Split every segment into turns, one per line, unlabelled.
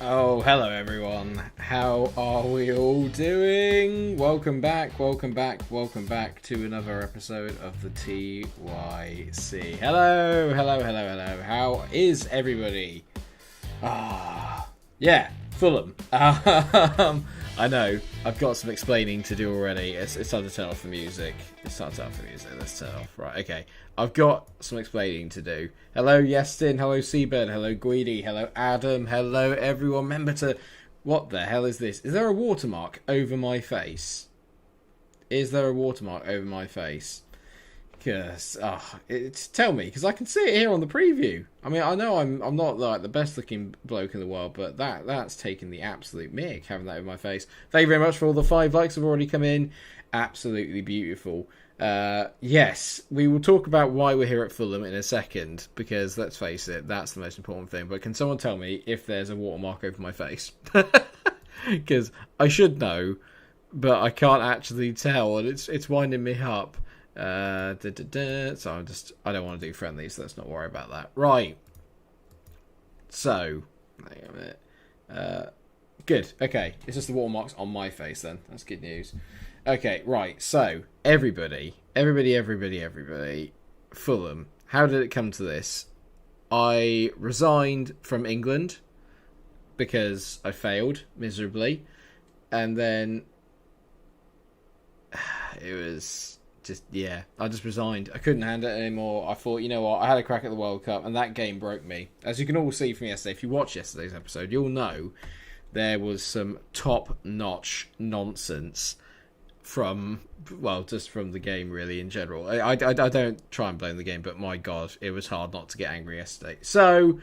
Oh, hello everyone. How are we all doing? Welcome back to another episode of the TYC. Hello. How is everybody? Yeah, Fulham. I know, I've got some explaining to do already. It's time to turn off the music. Let's turn it off. Right, okay. I've got some explaining to do. Hello, Yestin. Hello, Seabird. Hello, Guidi. Hello, Adam. Hello, everyone. Remember to... What the hell is this? Is there a watermark over my face? Because, tell me, because I can see it here on the preview. I mean, I know I'm not like the best looking bloke in the world, but that's taken the absolute mick, having that over my face. Thank you very much for all the 5 likes that have already come in. Absolutely beautiful. Yes, we will talk about why we're here at Fulham in a second, because let's face it, that's the most important thing. But can someone tell me if there's a watermark over my face? Because I should know, but I can't actually tell, and it's winding me up. So I don't want to do friendly, so let's not worry about that. Right. So, hang on a minute. Good. Okay, it's just the watermarks on my face then. That's good news. Okay, right. So, everybody. Fulham. How did it come to this? I resigned from England because I failed miserably, and then it was I just resigned. I couldn't handle it anymore. I thought, you know what, I had a crack at the World Cup, and that game broke me. As you can all see from yesterday, if you watched yesterday's episode, you'll know there was some top-notch nonsense just from the game, really, in general. I don't try and blame the game, but my God, it was hard not to get angry yesterday. So,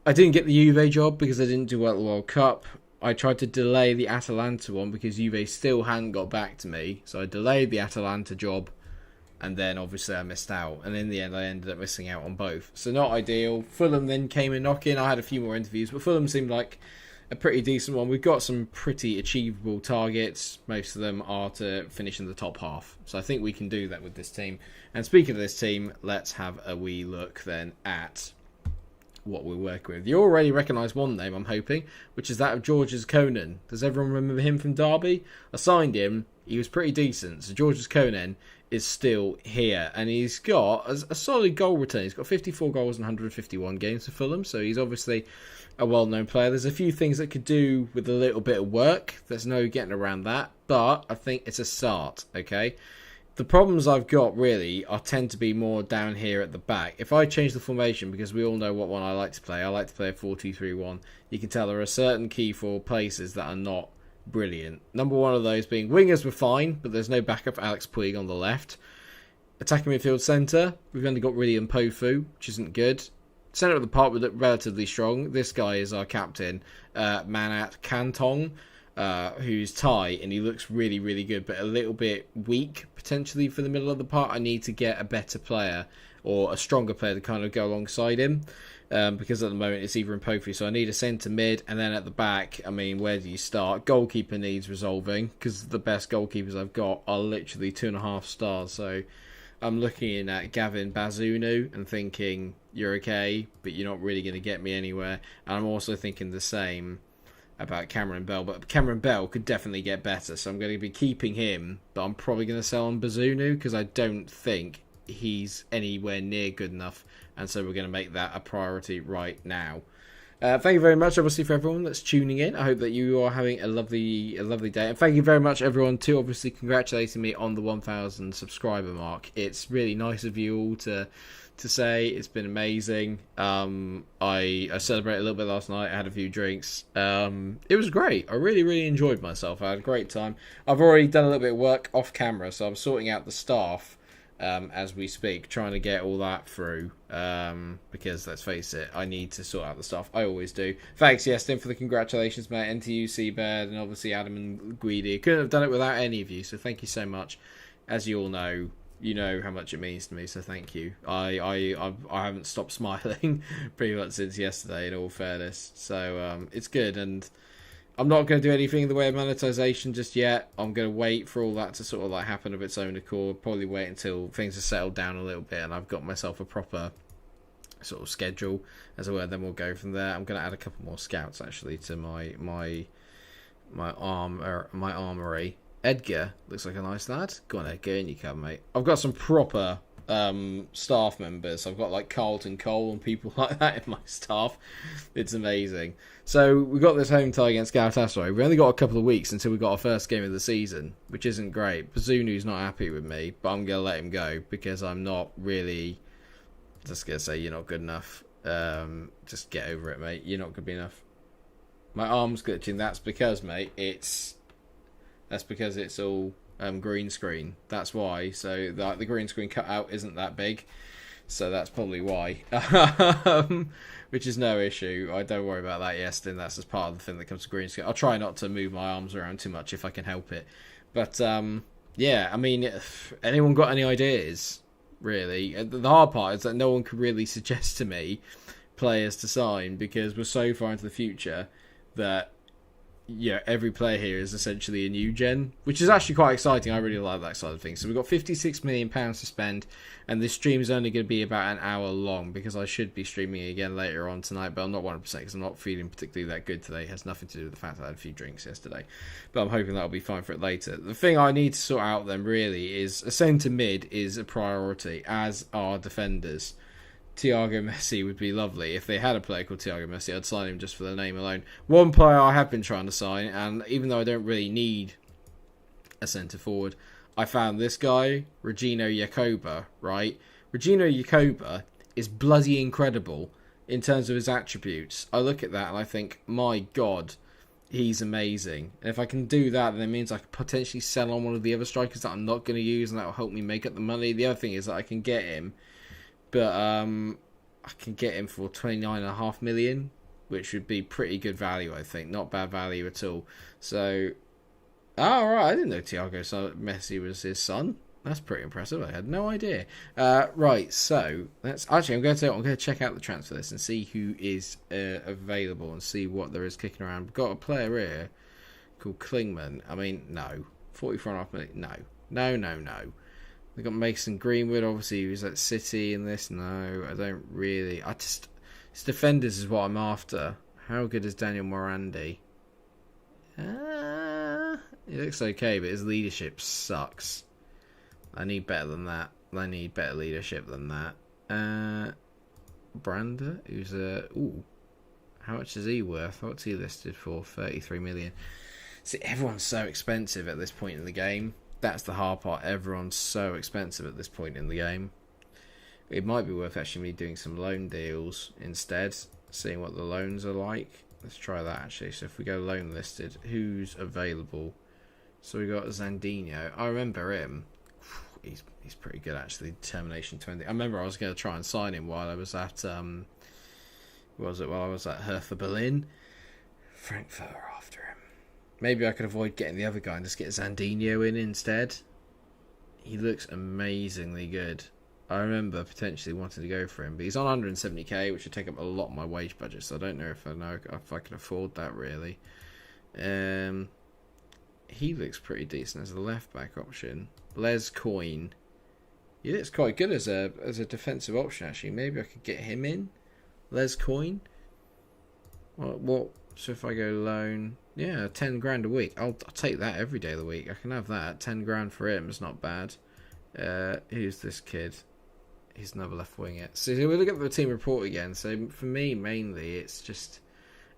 I didn't get the Juve job because I didn't do well at the World Cup. I tried to delay the Atalanta one because Juve still hadn't got back to me. So I delayed the Atalanta job, and then obviously I missed out. And in the end, I ended up missing out on both. So not ideal. Fulham then came in knocking. I had a few more interviews, but Fulham seemed like a pretty decent one. We've got some pretty achievable targets. Most of them are to finish in the top half. So I think we can do that with this team. And speaking of this team, let's have a wee look then at what we're working with. You already recognise one name, I'm hoping, which is that of Georges Konan. Does everyone remember him from Derby? I signed him. He was pretty decent. So Georges Konan is still here, and he's got a solid goal return. He's got 54 goals in 151 games for Fulham, so he's obviously a well-known player. There's a few things that could do with a little bit of work. There's no getting around that, but I think it's a start, okay? The problems I've got, really, tend to be more down here at the back. If I change the formation, because we all know what one I like to play a 4-2-3-1, you can tell there are certain key 4 places that are not brilliant. Number one of those being wingers were fine, but there's no backup for Alex Puig on the left. Attacking midfield centre, we've only got William Pofu, which isn't good. Centre of the park, we look relatively strong. This guy is our captain, Manat Kantong, who's Thai, and he looks really, really good, but a little bit weak, potentially, for the middle of the park. I need to get a better player, or a stronger player, to kind of go alongside him, because at the moment it's either in Pofu, so I need a centre mid, and then at the back, I mean, where do you start? Goalkeeper needs resolving, because the best goalkeepers I've got are literally 2.5 stars, so I'm looking at Gavin Bazunu and thinking, you're okay, but you're not really going to get me anywhere, and I'm also thinking the same about Cameron Bell, but Cameron Bell could definitely get better, so I'm going to be keeping him, but I'm probably going to sell on Bazunu because I don't think he's anywhere near good enough, and so we're going to make that a priority right now. Thank you very much, obviously, for everyone that's tuning in. I hope that you are having a lovely day, and thank you very much, everyone, too, obviously congratulating me on the 1,000 subscriber mark. It's really nice of you all to say. It's been amazing. I celebrated a little bit last night. I had a few drinks. It was great. I really enjoyed myself. I had a great time. I've already done a little bit of work off camera, so I'm sorting out the staff as we speak, trying to get all that through, because let's face it, I need to sort out the stuff. I always do. Thanks, Yestin, for the congratulations, mate, and to you, Seabird, and obviously Adam and Guidi. Couldn't have done it without any of you, so thank you so much. As you all know, you know how much it means to me, so thank you. I haven't stopped smiling pretty much since yesterday, in all fairness, so it's good, and I'm not going to do anything in the way of monetization just yet. I'm going to wait for all that to sort of like happen of its own accord. Probably wait until things are settled down a little bit and I've got myself a proper sort of schedule, as it were. Then we'll go from there. I'm going to add a couple more scouts actually to my armory. Edgar looks like a nice lad. Go on, Edgar, in you come, mate. I've got some proper staff members. I've got like Carlton Cole and people like that in my staff. It's amazing. So we got this home tie against Galatasaray. We only got a couple of weeks until we got our first game of the season, which isn't great. Bazunu's not happy with me, but I'm going to let him go because I'm not really just going to say you're not good enough. Just get over it, mate. You're not good enough. My arm's glitching. That's because, mate, it's all green screen. That's why. So the green screen cutout isn't that big. So that's probably why. Which is no issue. I don't worry about that, yes. Then that's just part of the thing that comes to green screen. I'll try not to move my arms around too much if I can help it. But, yeah, I mean, if anyone got any ideas, really? The hard part is that no one could really suggest to me players to sign because we're so far into the future that every player here is essentially a new gen, which is actually quite exciting. I really like that side of things. So we've got £56 million to spend, and this stream is only going to be about an hour long because I should be streaming again later on tonight, but I'm not 100% because I'm not feeling particularly that good today. It has nothing to do with the fact that I had a few drinks yesterday, but I'm hoping that'll be fine for it later. The thing I need to sort out then really is a centre mid is a priority, as are defenders. Thiago Messi would be lovely. If they had a player called Thiago Messi, I'd sign him just for the name alone. One player I have been trying to sign, and even though I don't really need a centre forward, I found this guy, Regino Jacoba, right? Regino Jacoba is bloody incredible in terms of his attributes. I look at that and I think, my God, he's amazing. And if I can do that, then it means I could potentially sell on one of the other strikers that I'm not going to use, and that will help me make up the money. The other thing is that I can get him, but I can get him for 29.5 million, which would be pretty good value, I think. Not bad value at all. So, right, I didn't know Thiago Messi was his son. That's pretty impressive. I had no idea. Right, so I'm going to check out the transfer list and see who is available and see what there is kicking around. We've got a player here called Klingman. I mean, no, 44.5 million. No. We've got Mason Greenwood, obviously he was at City in this. No, I don't really. His defenders is what I'm after. How good is Daniel Morandi? He looks okay, but his leadership sucks. I need better than that. I need better leadership than that. Brander, who's how much is he worth? What's he listed for? 33 million. See, everyone's so expensive at this point in the game. That's the hard part. Everyone's so expensive at this point in the game. It might be worth actually doing some loan deals instead, seeing what the loans are like. Let's try that actually. So if we go loan listed, who's available? So we got Zandinho. I remember him. He's pretty good actually. Determination 20. I remember I was going to try and sign him while I was at Hertha Berlin. Frankfurt are after him. Maybe I could avoid getting the other guy and just get Zandinho in instead. He looks amazingly good. I remember potentially wanting to go for him, but he's on 170k, which would take up a lot of my wage budget, so I don't know if I can afford that really. He looks pretty decent as a left back option. Les Coyne. He looks quite good as a defensive option actually. Maybe I could get him in. Les Coyne. What? So if I go loan, yeah, 10 grand a week. I'll take that every day of the week. I can have that. 10 grand for him is not bad. Who's this kid? He's another left winger. So we look at the team report again. So for me, mainly, it's just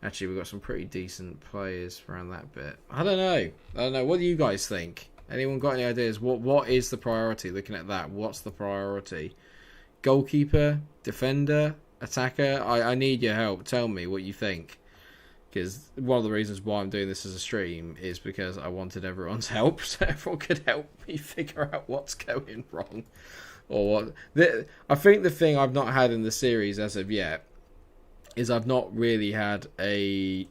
actually we've got some pretty decent players around that bit. I don't know. What do you guys think? Anyone got any ideas? What is the priority? Looking at that, what's the priority? Goalkeeper, defender, attacker. I need your help. Tell me what you think. Because one of the reasons why I'm doing this as a stream is because I wanted everyone's help, so everyone could help me figure out what's going wrong. Or what. I think the thing I've not had in the series as of yet is I've not really had a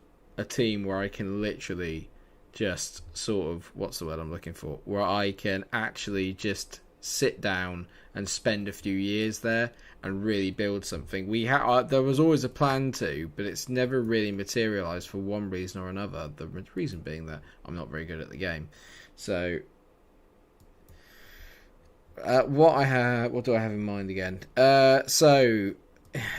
team where I can literally just sort of, what's the word I'm looking for, where I can actually just sit down and spend a few years there and really build something. There was always a plan to, but it's never really materialised for one reason or another. The reason being that I'm not very good at the game. So, what do I have in mind again? So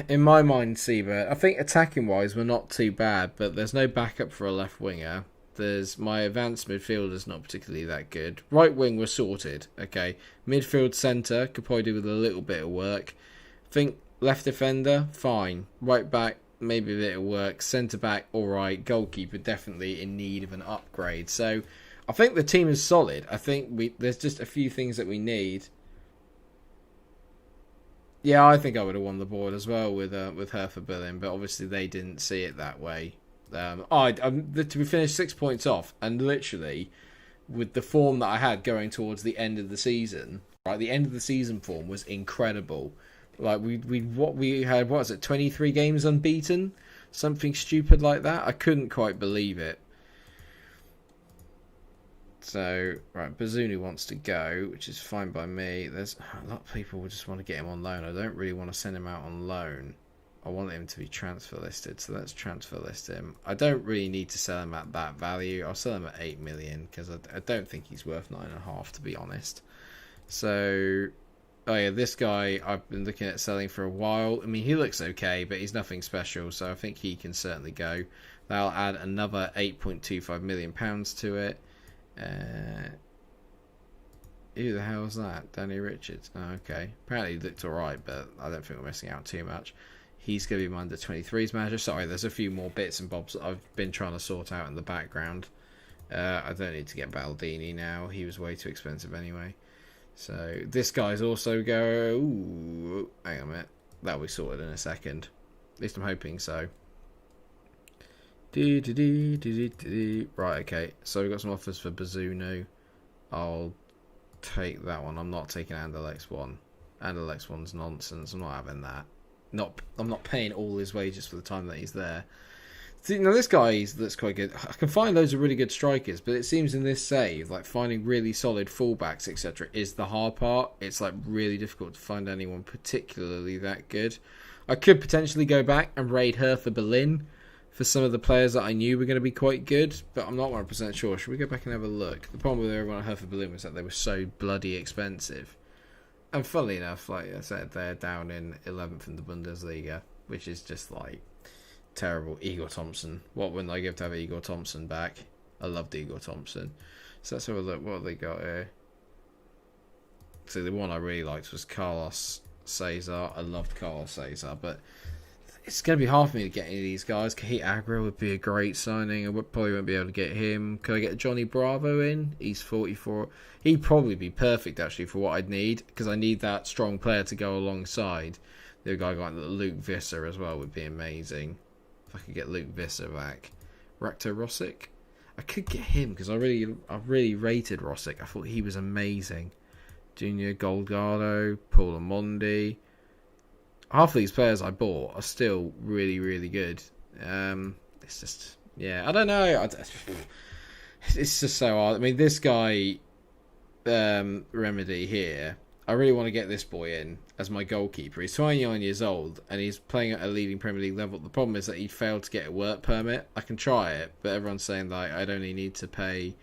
in my mind, Seabird, I think attacking wise we're not too bad, but there's no backup for a left winger. There's my advanced midfielder's not particularly that good. Right wing we're sorted. Okay, midfield centre could probably do with a little bit of work. Think left defender, fine. Right back, maybe a bit of work. Centre back, alright. Goalkeeper, definitely in need of an upgrade. So I think the team is solid. I think there's just a few things that we need. Yeah, I think I would have won the board as well with Hertha Berlin, but obviously they didn't see it that way. We finished 6 points off, and literally with the form that I had going towards the end of the season, right? The end of the season form was incredible. Like we had, what was it, 23 games unbeaten, something stupid like that. I couldn't quite believe it. So, right, Bazunu wants to go, which is fine by me. There's a lot of people who just want to get him on loan. I don't really want to send him out on loan. I want him to be transfer listed, so let's transfer list him. I don't really need to sell him at that value. I'll sell him at 8 million because I don't think he's worth 9.5, to be honest. So, oh yeah, this guy I've been looking at selling for a while. I mean, he looks okay, but he's nothing special, so I think he can certainly go. That'll add another £8.25 million to it. Who the hell is that? Danny Richards. Oh, okay. Apparently he looked alright, but I don't think we're missing out too much. He's going to be my under 23s manager. Sorry, there's a few more bits and bobs that I've been trying to sort out in the background. I don't need to get Baldini now. He was way too expensive anyway. So this guy's also go. Ooh, hang on a minute. That'll be sorted in a second. At least I'm hoping so. Right, okay. So we've got some offers for Bazunu. I'll take that one. I'm not taking Anderlecht's one. Anderlecht's one's nonsense. I'm not having that. I'm not paying all his wages for the time that he's there. See, now this guy looks quite good. I can find loads of really good strikers, but it seems in this save, like finding really solid fullbacks, etc., is the hard part. It's like really difficult to find anyone particularly that good. I could potentially go back and raid Hertha Berlin for some of the players that I knew were going to be quite good, but I'm not 100% sure. Should we go back and have a look? The problem with everyone at Hertha Berlin was that they were so bloody expensive. And funnily enough, like I said, they're down in 11th in the Bundesliga, which is just like terrible. Igor Thompson. What wouldn't I give to have Igor Thompson back? I loved Igor Thompson. So let's have a look. What have they got here? So the one I really liked was Carlos Cesar. I loved Carlos Cesar, but it's going to be hard for me to get any of these guys. Kahit Agra would be a great signing. I probably won't be able to get him. Could I get Johnny Bravo in? He's 44. He'd probably be perfect, actually, for what I'd need, because I need that strong player to go alongside. The other guy like Luke Visser as well would be amazing. If I could get Luke Visser back. Rakto Rosic? I could get him, because I really rated Rosic. I thought he was amazing. Junior Goldgardo, Paul Amondi. Half of these players I bought are still really, really good. It's just, yeah, I don't know. It's just so hard. I mean, this guy, Remedy here, I really want to get this boy in as my goalkeeper. He's 29 years old and he's playing at a leading Premier League level. The problem is that he failed to get a work permit. I can try it, but everyone's saying that I'd only need to pay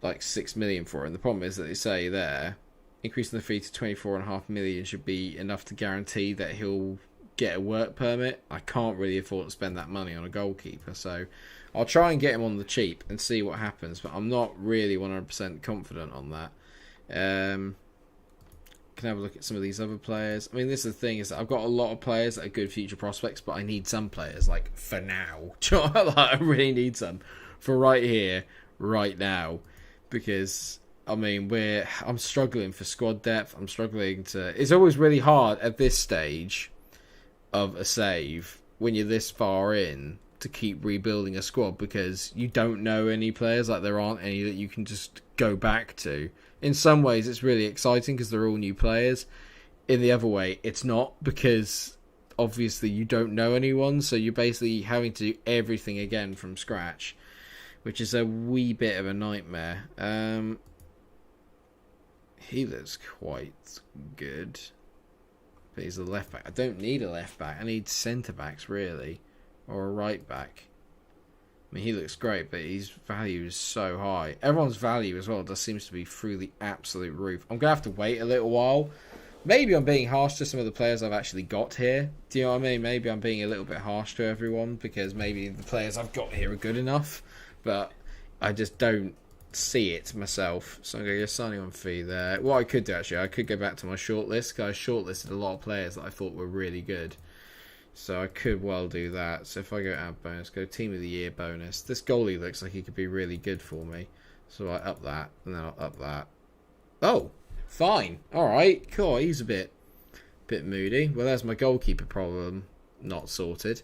like 6 million for it. And the problem is that they say there, increasing the fee to 24.5 million should be enough to guarantee that he'll get a work permit. I can't really afford to spend that money on a goalkeeper, so I'll try and get him on the cheap and see what happens, but I'm not really 100% confident on that. Can have a look at some of these other players. I mean, this is the thing, is that I've got a lot of players that are good future prospects, but I need some players, like, for now. Like, I really need some for right here, right now, because I mean, I'm struggling for squad depth. I'm struggling to. It's always really hard at this stage of a save when you're this far in to keep rebuilding a squad, because you don't know any players. Like, there aren't any that you can just go back to. In some ways, it's really exciting because they're all new players. In the other way, it's not, because obviously you don't know anyone, so you're basically having to do everything again from scratch, which is a wee bit of a nightmare. He looks quite good, but he's a left back. I don't need a left back. I need centre backs, really, or a right back. I mean, he looks great, but his value is so high. Everyone's value as well just seems to be through the absolute roof. I'm gonna have to wait a little while maybe I'm being harsh to some of the players I've actually got here. Do you know what I mean? Maybe I'm being a little bit harsh to everyone because maybe the players I've got here are good enough, but I just don't see it myself. So I'm going to go signing on fee there. What I could do, actually, I could go back to my shortlist, because I shortlisted a lot of players that I thought were really good. So I could well do that. So if I go add bonus, go team of the year bonus. This goalie looks like he could be really good for me. So I up that, and then I'll up that. Oh, fine. Alright, cool. He's a bit moody. Well, there's my goalkeeper problem not sorted.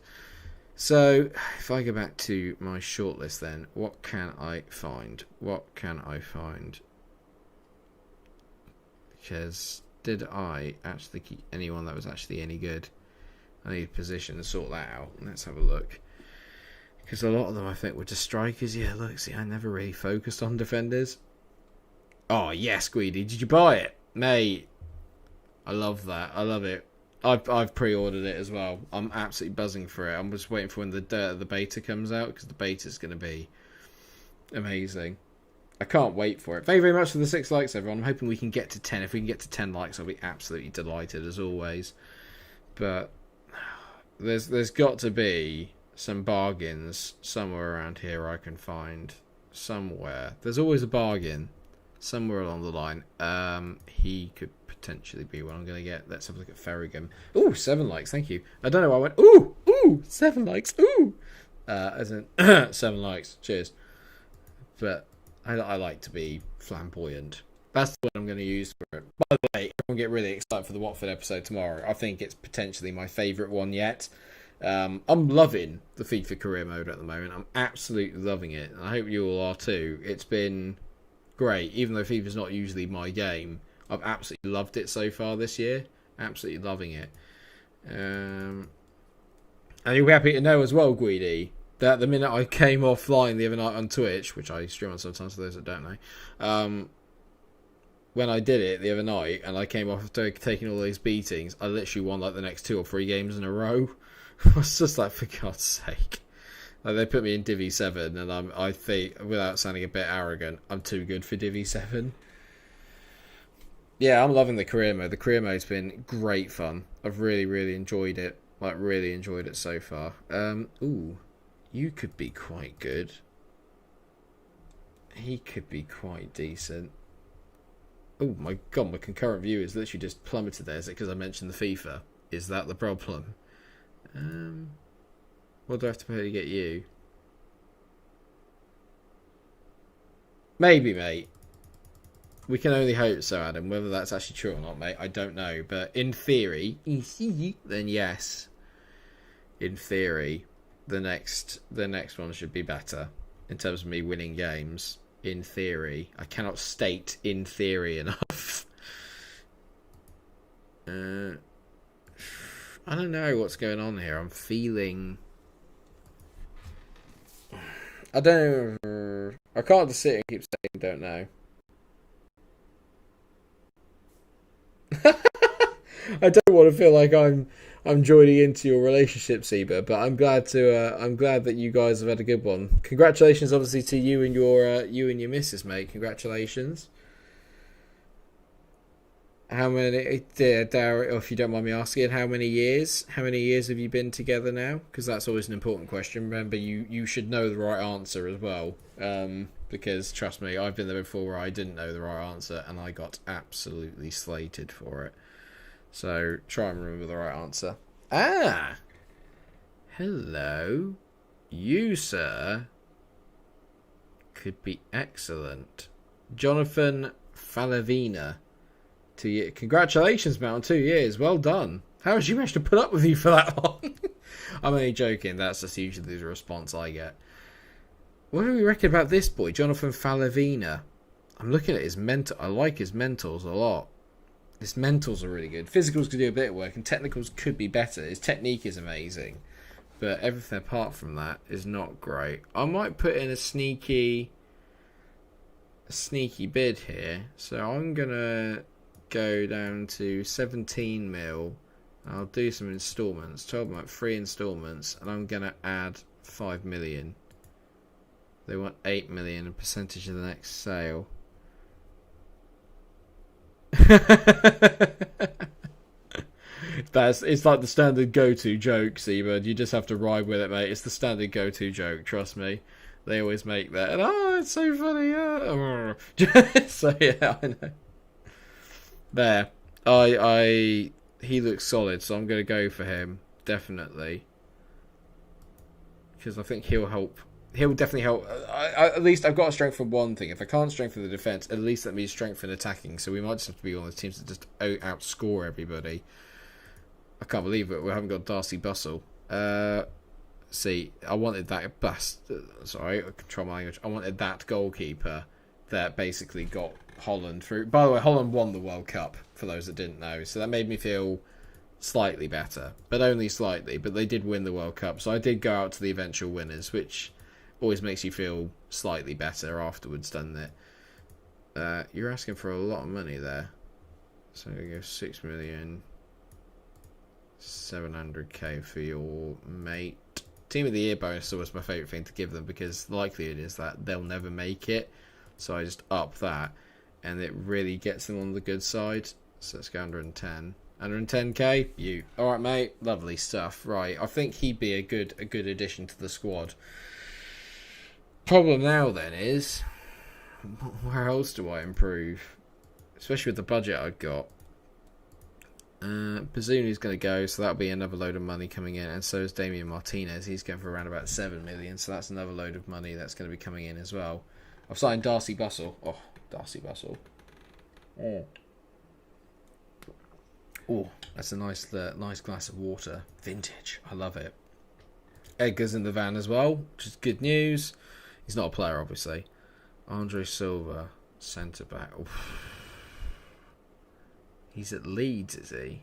So if I go back to my shortlist then, what can I find? What can I find? Because did I actually keep anyone that was actually any good? I need a position to sort that out. Let's have a look. Because a lot of them I think were just strikers. Yeah, look, see, I never really focused on defenders. Oh, yes, Guidi. Did you buy it? Mate, I love that. I love it. I've pre-ordered it as well. I'm absolutely buzzing for it. I'm just waiting for when the beta comes out, because the beta's going to be amazing. I can't wait for it. Thank you very much for the 6 likes, everyone. I'm hoping we can get to 10. If we can get to 10 likes, I'll be absolutely delighted, as always. But there's got to be some bargains somewhere around here I can find. Somewhere. There's always a bargain somewhere along the line. He could potentially be what I'm going to get. Let's have a look at Ferrigan. Ooh, 7 likes. Thank you. I don't know why I went, ooh, 7 likes. Ooh. As in, 7 likes. Cheers. But I like to be flamboyant. That's the word I'm going to use for it. By the way, everyone get really excited for the Watford episode tomorrow. I think it's potentially my favourite one yet. I'm loving the FIFA career mode at the moment. I'm absolutely loving it. And I hope you all are too. It's been great. Even though FIFA's not usually my game, I've absolutely loved it so far this year. Absolutely loving it. And you'll be happy to know as well, Guidi, that the minute I came offline the other night on Twitch, which I stream on sometimes for those that don't know, when I did it the other night and I came off after taking all those beatings, I literally won like the next 2 or 3 games in a row. I was just like, for God's sake. Like, they put me in Divi 7 and I think, without sounding a bit arrogant, I'm too good for Divi 7. Yeah, I'm loving the career mode. The career mode's been great fun. I've really, really enjoyed it. Like, really enjoyed it so far. Ooh, you could be quite good. He could be quite decent. Oh my God, my concurrent view is literally just plummeted there. Is it because I mentioned the FIFA? Is that the problem? What do I have to pay to get you? Maybe, mate. We can only hope so, Adam. Whether that's actually true or not, mate, I don't know. But in theory, then yes. In theory, the next one should be better in terms of me winning games. In theory, I cannot state in theory enough. I don't know what's going on here. I'm feeling. I don't know. I can't just sit and keep saying don't know. I don't want to feel like I'm joining into your relationship, Seba, but I'm glad that you guys have had a good one. Congratulations, obviously, to you and your missus, mate. Congratulations. How many, Darren, if you don't mind me asking, how many years have you been together now? Because that's always an important question. Remember, you should know the right answer as well. Because trust me, I've been there before where I didn't know the right answer and I got absolutely slated for it. So try and remember the right answer. Ah, hello, you sir could be excellent, Jonathan Falavina. 2 years. Congratulations, man, on 2 years. Well done. How did you manage to put up with you for that long? I'm only joking. That's just usually the response I get. What do we reckon about this boy, Jonathan Falavina? I'm looking at his mental. I like his mentals a lot. His mentals are really good. Physicals could do a bit of work, and technicals could be better. His technique is amazing, but everything apart from that is not great. I might put in a sneaky bid here. So I'm gonna go down to 17 mil. I'll do some installments. 12 month, 3 installments, and I'm gonna add 5 million. They want 8 million, a percentage of the next sale. It's like the standard go-to joke, Seabird. You just have to ride with it, mate. It's the standard go-to joke. Trust me, they always make that. And it's so funny. So yeah, I know. There, he looks solid, so I'm gonna go for him definitely because I think he'll help. He'll definitely help. At least I've got to strengthen one thing. If I can't strengthen the defense, at least let me strengthen attacking. So we might just have to be one of the teams that just outscore everybody. I can't believe it. We haven't got Darcy Bustle. See, I wanted that sorry, I control my language. I wanted that goalkeeper that basically got Holland through. By the way, Holland won the World Cup, for those that didn't know. So that made me feel slightly better. But only slightly. But they did win the World Cup. So I did go out to the eventual winners, which always makes you feel slightly better afterwards, doesn't it? You're asking for a lot of money there. So I'm going to go 6 million. 700k for your mate. Team of the Year bonus is always my favourite thing to give them because the likelihood is that they'll never make it. So I just up that and it really gets them on the good side. So let's go 110. 110k? You. Alright, mate. Lovely stuff. Right. I think he'd be a good addition to the squad. Problem now then is, where else do I improve? Especially with the budget I've got. Bazuni's going to go, so that'll be another load of money coming in, and so is Damian Martinez. He's going for around about 7 million, so that's another load of money that's going to be coming in as well. I've signed Darcy Bustle. Oh, Darcy Bustle. Oh, that's a nice glass of water. Vintage. I love it. Edgar's in the van as well, which is good news. He's not a player, obviously. Andre Silva, centre back. He's at Leeds, is he?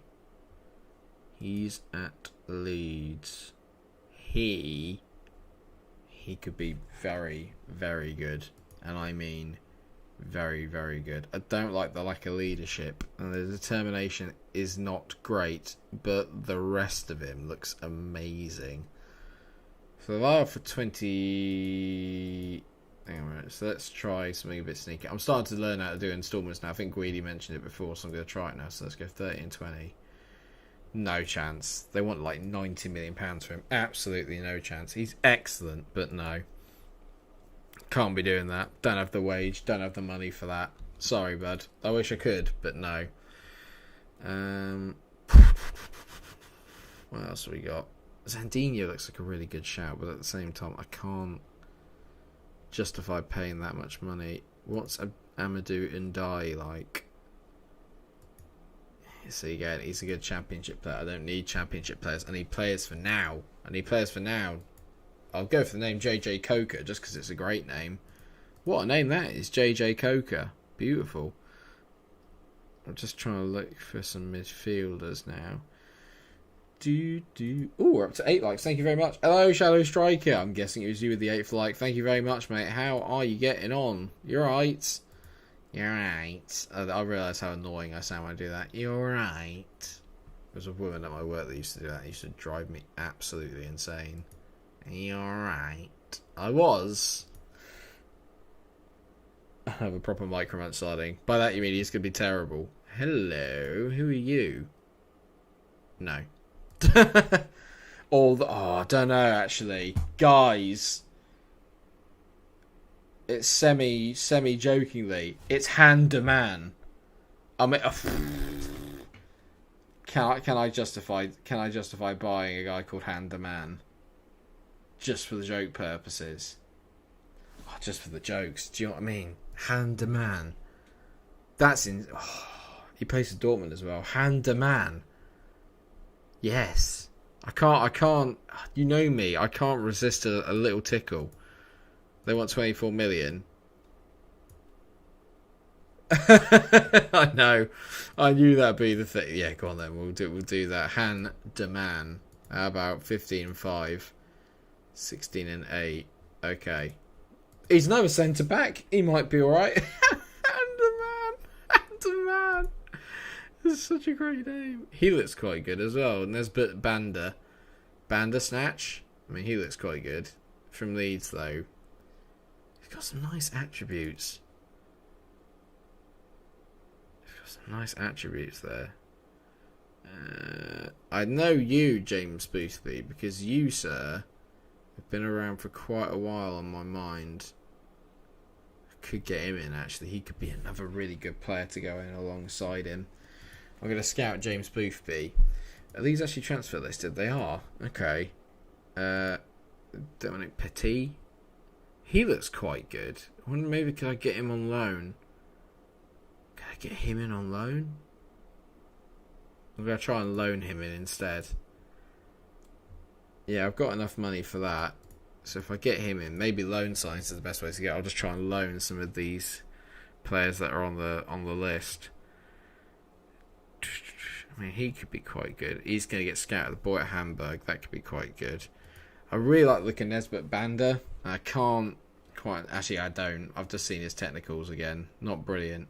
He's at Leeds. He could be very, very good. And I mean very, very good. I don't like the lack of leadership. And the determination is not great. But the rest of him looks amazing. So they'll allow for 20... Anyway, so let's try something a bit sneaky. I'm starting to learn how to do installments now. I think Guidi mentioned it before, so I'm going to try it now. So let's go 30 and 20. No chance. They want like £90 million for him. Absolutely no chance. He's excellent, but no. Can't be doing that. Don't have the wage. Don't have the money for that. Sorry, bud. I wish I could, but no. What else have we got? Zandinho looks like a really good shout, but at the same time, I can't justify paying that much money. What's Amadou Ndiaye like? So again, he's a good championship player. I don't need championship players. I need players for now. I'll go for the name JJ Coker just because it's a great name. What a name that is, JJ Coker. Beautiful. I'm just trying to look for some midfielders now. Oh, we're up to 8 likes. Thank you very much. Hello, Shallow Striker. I'm guessing it was you with the 8th like. Thank you very much, mate. How are you getting on? You're right. You're right. I realise how annoying I sound when I do that. You're right. There's a woman at my work that used to do that. It used to drive me absolutely insane. You're right. I was. I have a proper micromanage starting. By that you mean he's going to be terrible. Hello. Who are you? No. I don't know actually, guys. It's semi jokingly. It's Handaman. I mean, can I justify buying a guy called Handaman just for the joke purposes? Oh, just for the jokes. Do you know what I mean? Handaman. That's in. Oh, he plays for Dortmund as well. Handaman. Yes. I can't, you know me, I can't resist a little tickle. They want 24 million. I know. I knew that'd be the thing. Yeah, go on then, we'll do that. Han Deman. How about 15 and 5? 16 and 8. Okay. He's no centre back. He might be alright. Handaman. This is such a great name. He looks quite good as well. And there's Banda Snatch. I mean, he looks quite good. From Leeds, though. He's got some nice attributes. He's got some nice attributes there. I know you, James Boothby, because you, sir, have been around for quite a while on my mind. I could get him in, actually. He could be another really good player to go in alongside him. I'm going to scout James Boothby. Are these actually transfer listed? They are. Okay. Dominic Petit. He looks quite good. I wonder, maybe could I get him on loan? Can I get him in on loan? I'm going to try and loan him in instead. Yeah, I've got enough money for that. So if I get him in, maybe loan signs is the best way to go. I'll just try and loan some of these players that are on the list. I mean, he could be quite good. He's going to get scouted. The boy at Hamburg, that could be quite good. I really like looking at Nesbitt Banda. I can't quite... Actually, I don't. I've just seen his technicals again. Not brilliant.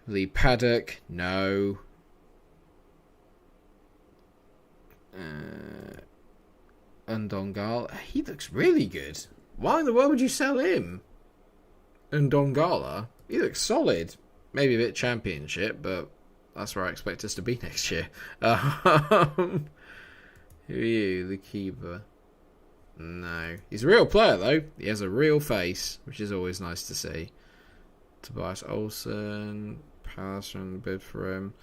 Lee Paddock, no. Undongala, he looks really good. Why in the world would you sell him? Undongala, he looks solid. Maybe a bit championship, but that's where I expect us to be next year. Who are you, the keeper? No. He's a real player, though. He has a real face, which is always nice to see. Tobias Olsen, Palace bid for him.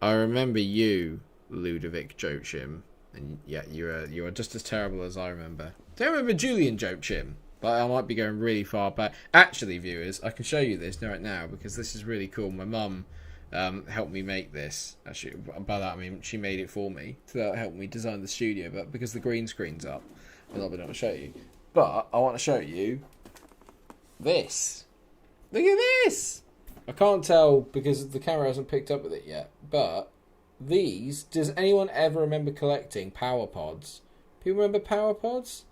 I remember you, Ludovic Joachim. And yeah, you are just as terrible as I remember. Don't remember Julian Joachim, but I might be going really far back. Actually, viewers, I can show you this right now because this is really cool. My mum helped me make this. Actually, by that I mean she made it for me to help me design the studio. But because the green screen's up, I'm not going to show you. But I want to show you this. Look at this. I can't tell because the camera hasn't picked up with it yet, but these, does anyone ever remember collecting Power Pods? People remember Power Pods?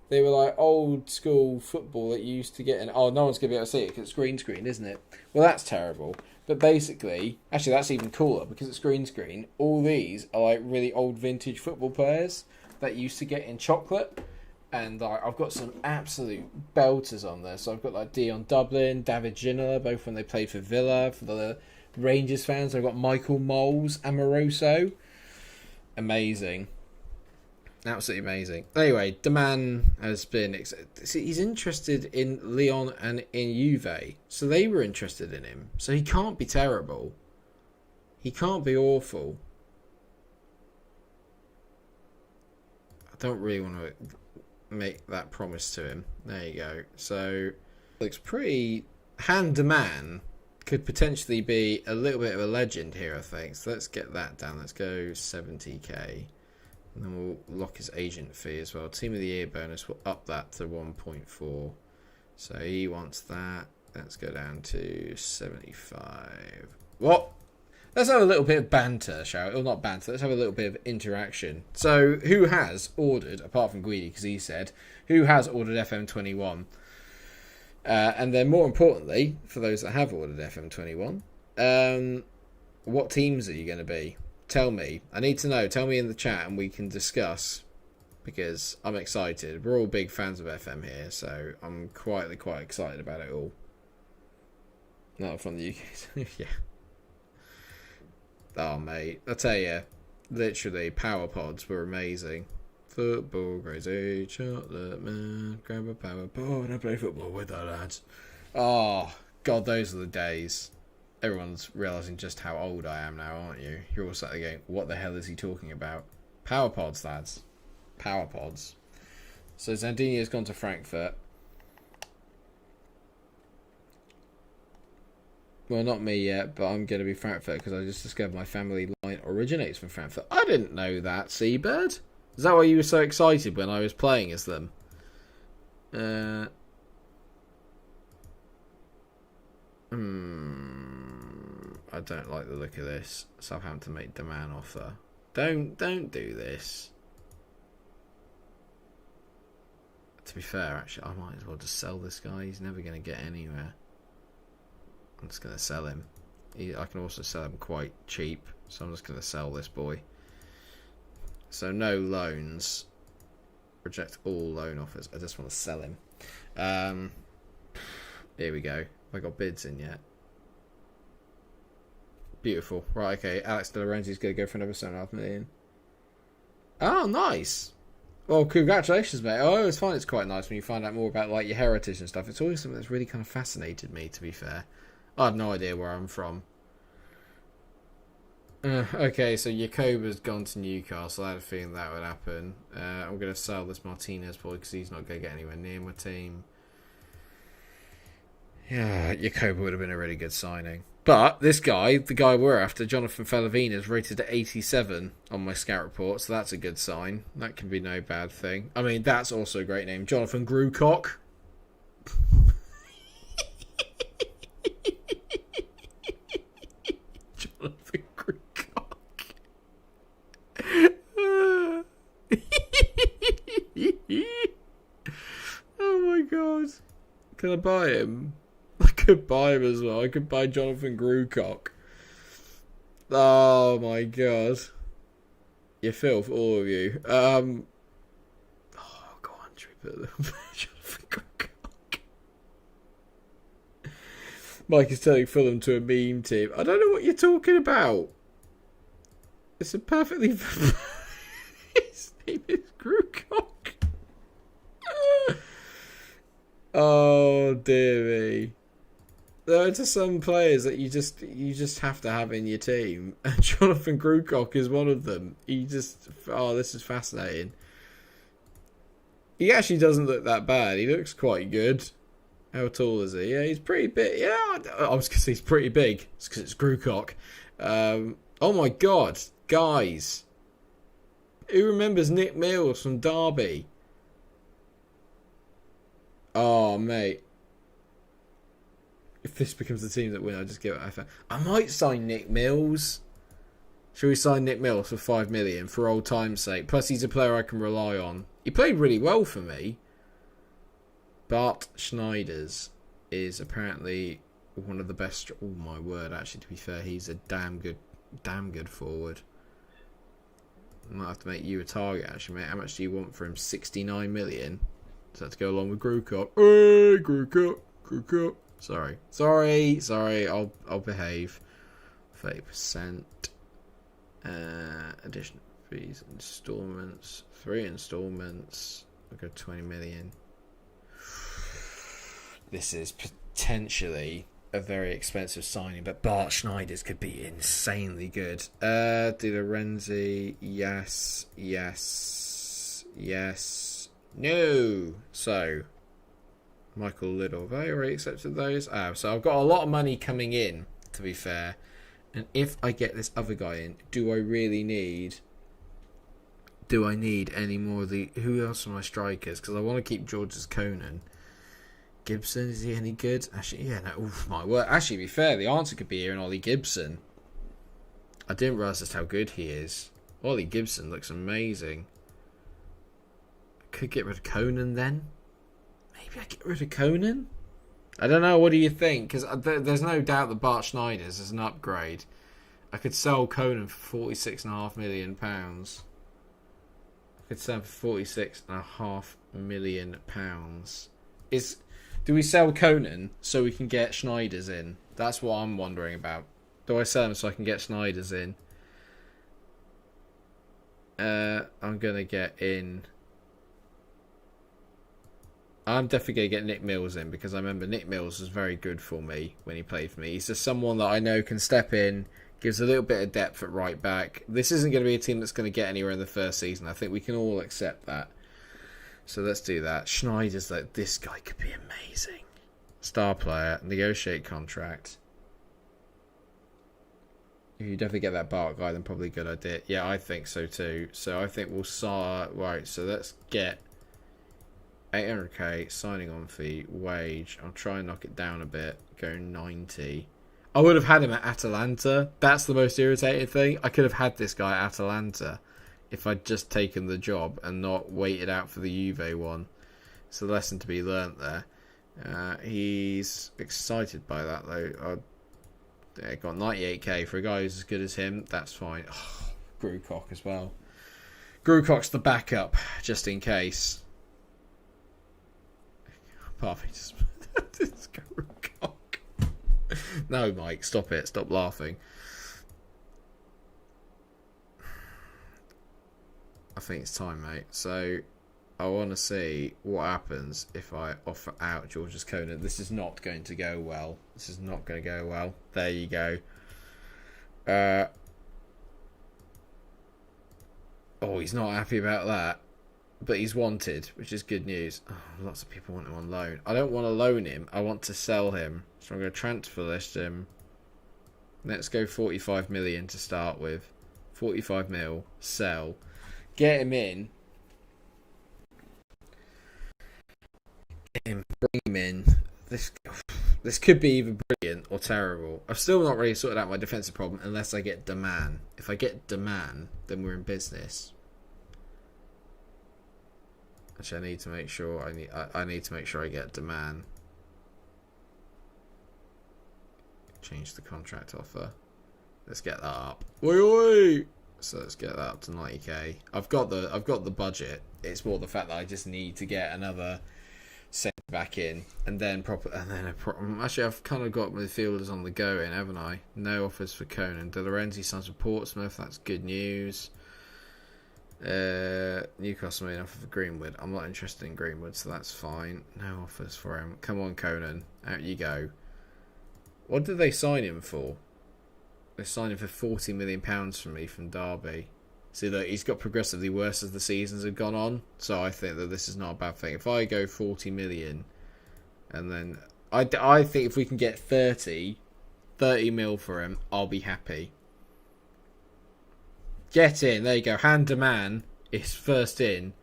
They were like old school football that you used to get in. Oh, no one's going to be able to see it because it's green screen, isn't it? Well, that's terrible. But basically, actually that's even cooler because it's green screen. All these are like really old vintage football players that you used to get in chocolate. And I've got some absolute belters on there. So I've got like Dion Dublin, David Ginola, both when they played for Villa, for the Rangers fans. I've got Michael Moles, Amoroso. Amazing. Absolutely amazing. Anyway, the man has been... he's interested in Lyon and in Juve. So they were interested in him. So he can't be terrible. He can't be awful. I don't really want to make that promise to him. There you go. So, looks pretty... Hand-to-man could potentially be a little bit of a legend here, I think. So let's get that down. Let's go 70k. And then we'll lock his agent fee as well. Team of the Year bonus, we'll up that to 1.4. So he wants that. Let's go down to 75. What? Let's have a little bit of banter, shall we? Or not banter, let's have a little bit of interaction. So, who has ordered, apart from Guidi, because he said, who has ordered FM21? And then more importantly, for those that have ordered FM21, what teams are you going to be? Tell me. I need to know. Tell me in the chat and we can discuss. Because I'm excited. We're all big fans of FM here, so I'm quite excited about it all. Not from the UK. Yeah. Oh, mate. I tell you, literally, Power Pods were amazing. Football, crazy, chocolate man, grab a power pod and play football with the lads. Oh, God, those are the days. Everyone's realising just how old I am now, aren't you? You're all sat there going, what the hell is he talking about? Power Pods, lads. Power Pods. So Zandini's gone to Frankfurt. Well, not me yet, but I'm going to be Frankfurt because I just discovered my family line originates from Frankfurt. I didn't know that, Seabird. Is that why you were so excited when I was playing as them? I don't like the look of this. Southampton make demand offer. Don't do this. To be fair, actually, I might as well just sell this guy. He's never going to get anywhere. I'm just going to sell him. I can also sell him quite cheap, so I'm just going to sell this boy. So no loans. Reject all loan offers. I just want to sell him. Here we go. Have I got bids in yet? Beautiful. Right, okay. Alex De Lorenzi's going to go for another 7.5 million. Oh, nice. Well, congratulations, mate. I always find it's quite nice when you find out more about like your heritage and stuff. It's always something that's really kind of fascinated me, to be fair. I have no idea where I'm from. Okay, so Jacoba's gone to Newcastle. I had a feeling that would happen. I'm going to sell this Martinez boy because he's not going to get anywhere near my team. Yeah, Jacoba would have been a really good signing. But this guy, the guy we're after, Jonathan Fellaini, is rated at 87 on my scout report, so that's a good sign. That can be no bad thing. I mean, that's also a great name. Jonathan Grucock. Jonathan Grucock. Oh my god. Can I buy him? I could buy him as well. I could buy Jonathan Grucock. Oh my god. You filth, all of you. Oh, go on, Trooper. Jonathan Grucock. Mike is turning Fulham to a meme team. I don't know what you're talking about. It's a perfectly... His name is Grucock. Oh, dear me. There are just some players that you just have to have in your team. And Jonathan Grucock is one of them. This is fascinating. He actually doesn't look that bad. He looks quite good. How tall is he? Yeah, he's pretty big. Yeah, I was going to say he's pretty big. It's because it's Grucock. Oh my god, guys. Who remembers Nick Mills from Derby? Oh, mate. If this becomes the team that win, I just give it. I might sign Nick Mills. Shall we sign Nick Mills for 5 million for old time's sake? Plus, he's a player I can rely on. He played really well for me. But Schneider's is apparently one of the best. Oh my word! Actually, to be fair, he's a damn good forward. I might have to make you a target, actually, mate. How much do you want for him? 69 million. Does that to go along with Grucock? Hey, Grucock. Sorry. I'll behave. 30%. Additional fees, installments. 3 installments. I'll go 20 million. This is potentially a very expensive signing, but Bart Schneider's could be insanely good. De Lorenzi, yes. No. So, Michael Little, have I already accepted those? So I've got a lot of money coming in, to be fair. And if I get this other guy in, do I need any more of the... Who else are my strikers? Because I want to keep George's Conan. Gibson, is he any good? Actually, yeah, no. Oof, my word. Actually, to be fair, the answer could be here in Ollie Gibson. I didn't realise just how good he is. Ollie Gibson looks amazing. I could get rid of Conan then. Maybe I get rid of Conan? I don't know. What do you think? Because there's no doubt that Bart Schneider's is an upgrade. I could sell Conan for £46.5 million. I could sell him for £46.5 million. Do we sell Conan so we can get Schneider's in? That's what I'm wondering about. Do I sell him so I can get Schneider's in? I'm going to get in... I'm definitely going to get Nick Mills in because I remember Nick Mills was very good for me when he played for me. He's just someone that I know can step in, gives a little bit of depth at right back. This isn't going to be a team that's going to get anywhere in the first season. I think we can all accept that. So let's do that. Schneider's like, this guy could be amazing. Star player, negotiate contract. If you definitely get that Bart guy, then probably a good idea. Yeah, I think so too. So I think we'll start... Right, so let's get 800k, signing on fee, wage. I'll try and knock it down a bit. Go 90. I would have had him at Atalanta. That's the most irritating thing. I could have had this guy at Atalanta if I'd just taken the job and not waited out for the Juve one. It's a lesson to be learnt there. He's excited by that though. I got 98k for a guy who's as good as him. That's fine. Oh, Grucock as well. Grucock's the backup, just in case. Parfait just... Grucock. No, Mike, stop it. Stop laughing. think it's time, mate. So I want to see what happens if I offer out George's Conan. This is not going to go well. This is not going to go well. There you go. Oh, he's not happy about that. But he's wanted, which is good news. Oh, lots of people want him on loan. I don't want to loan him. I want to sell him. So I'm going to transfer list him. Let's go 45 million to start with. 45 mil. Sell. Get him in. Get him. Bring him in. This could be either brilliant or terrible. I've still not really sorted out my defensive problem unless I get Deman. If I get Deman, then we're in business. Actually, I need to make sure. I need to make sure I get Deman. Change the contract offer. Let's get that up. Oi oi! So let's get that up to 90k. I've got the budget. It's more the fact that I just need to get another centre back in, and then actually I've kind of got midfielders on the go in, haven't I? No offers for Conan. De Laurentiis signs for Portsmouth. That's good news. Newcastle made an offer for Greenwood. I'm not interested in Greenwood, so that's fine. No offers for him. Come on, Conan. Out you go. What did they sign him for? They signed him for £40 million from me from Derby. See, look, he's got progressively worse as the seasons have gone on. So I think that this is not a bad thing. If I go 40 million, and then I think if we can get 30 mil for him, I'll be happy. Get in. There you go. Handaman is first in.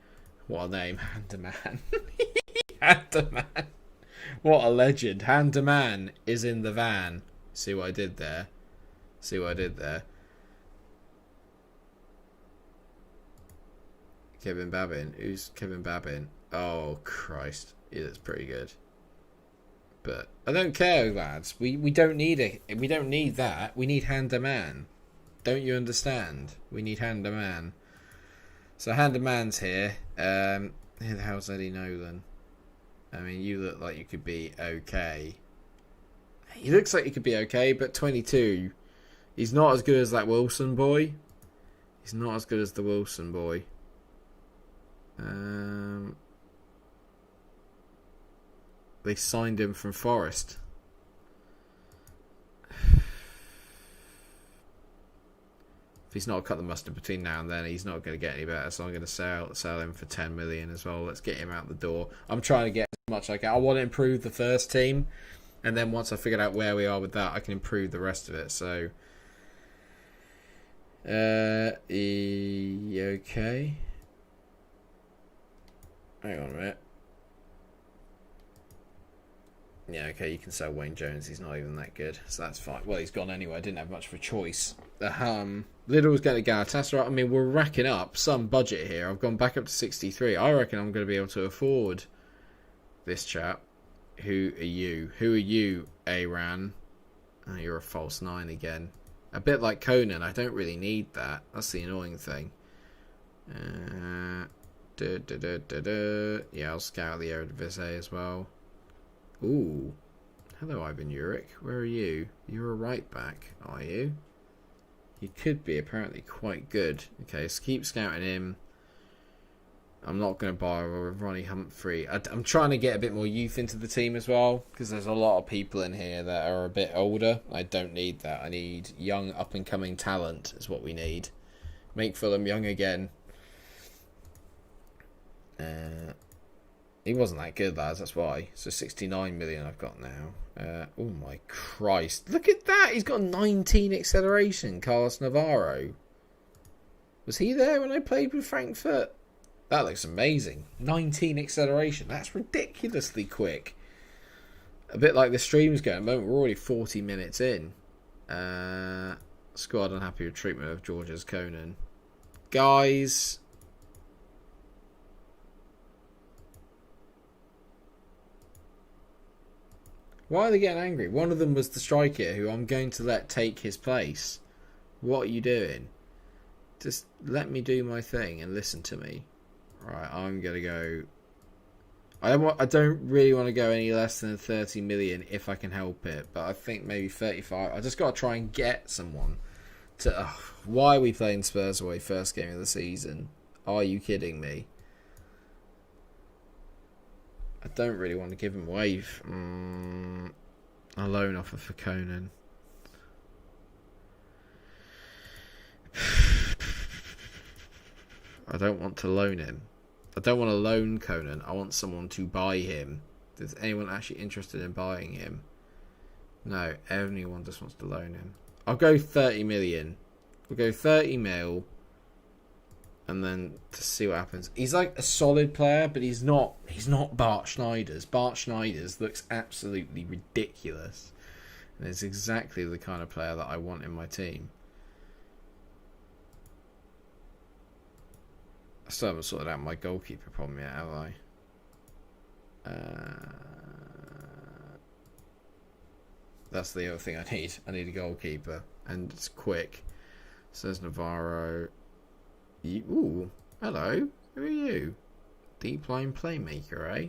What a name. Handaman. Handaman. What a legend. Handaman is in the van. See what I did there? See what I did there? Kevin Babin. Who's Kevin Babin? Oh, Christ. He looks pretty good. But I don't care, lads. We don't need it. We don't need that. We need Handaman. Don't you understand? We need Handaman. So Handaman's here. Who the hell's Eddie Nolan? I mean, you look like you could be okay. He looks like he could be okay, but 22. He's not as good as that Wilson boy. He's not as good as the Wilson boy. They signed him from Forest. If he's not cut the mustard between now and then, he's not going to get any better. So I'm going to sell him for 10 million as well. Let's get him out the door. I'm trying to get as much as I can. I want to improve the first team, and then once I figured out where we are with that, I can improve the rest of it. So, okay. Hang on a minute. Yeah, okay, you can sell Wayne Jones. He's not even that good, so that's fine. Well, he's gone anyway. I didn't have much of a choice. Little's going to Galatasaray. I mean, we're racking up some budget here. I've gone back up to 63. I reckon I'm going to be able to afford this chap. Who are you? Who are you, Aran? Oh, you're a false 9 again. A bit like Conan. I don't really need that. That's the annoying thing. Yeah, I'll scout the Eredivisie as well. Ooh. Hello, Ivan Uric. Where are you? You're a right back, are you? He could be apparently quite good. Okay, so keep scouting him. I'm not going to buy Ronnie Humphrey. I'm trying to get a bit more youth into the team as well, because there's a lot of people in here that are a bit older. I don't need that. I need young, up-and-coming talent is what we need. Make Fulham young again. He wasn't that good, lads, that's why. So 69 million I've got now. Oh my Christ. Look at that! He's got 19 acceleration, Carlos Navarro. Was he there when I played with Frankfurt? That looks amazing. 19 acceleration. That's ridiculously quick. A bit like the stream's going at the moment. We're already 40 minutes in. Squad unhappy with treatment of George's Conan. Guys... Why are they getting angry? One of them was the striker who I'm going to let take his place. What are you doing? Just let me do my thing and listen to me. Right, I'm going to go... I don't really want to go any less than 30 million if I can help it. But I think maybe 35. I just got to try and get someone to... why are we playing Spurs away first game of the season? Are you kidding me? I don't really want to give him away. A loan offer for Conan. I don't want to loan him. I don't want to loan Conan. I want someone to buy him. Is anyone actually interested in buying him? No, everyone just wants to loan him. I'll go 30 million. We'll go 30 mil. And then to see what happens. He's like a solid player, but he's not Bart Schneider's. Bart Schneider's looks absolutely ridiculous. And it's exactly the kind of player that I want in my team. I still haven't sorted out my goalkeeper problem yet, have I? That's the other thing I need. I need a goalkeeper. And it's quick. Says Navarro. Ooh, hello. Who are you? Deep line playmaker, eh?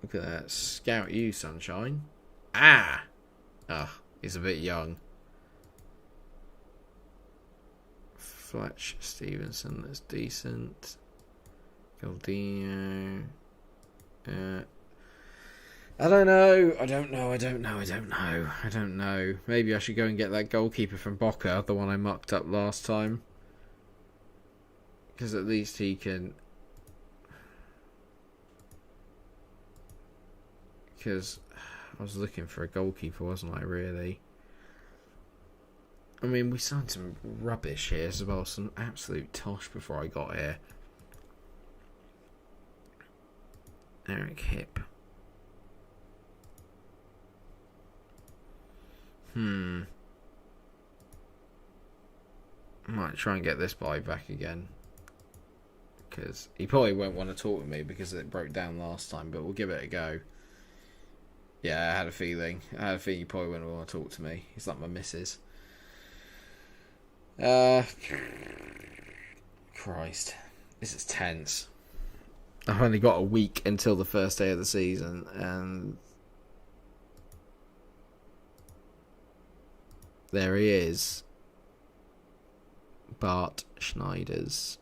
Look at that. Scout you, sunshine. Ah! Ah, he's a bit young. Fletch Stevenson, that's decent. Galdino. I don't know. Maybe I should go and get that goalkeeper from Boca, the one I mucked up last time. Because at least he can... Because I was looking for a goalkeeper, wasn't I, really? I mean, we signed some rubbish here as well, some absolute tosh before I got here. Eric Hipp. Might try and get this guy back again. Because he probably won't want to talk with me because it broke down last time, but we'll give it a go. Yeah, I had a feeling. He probably wouldn't want to talk to me. He's like my missus. Christ. This is tense. I've only got a week until the first day of the season, and there he is. Bart Schneider's.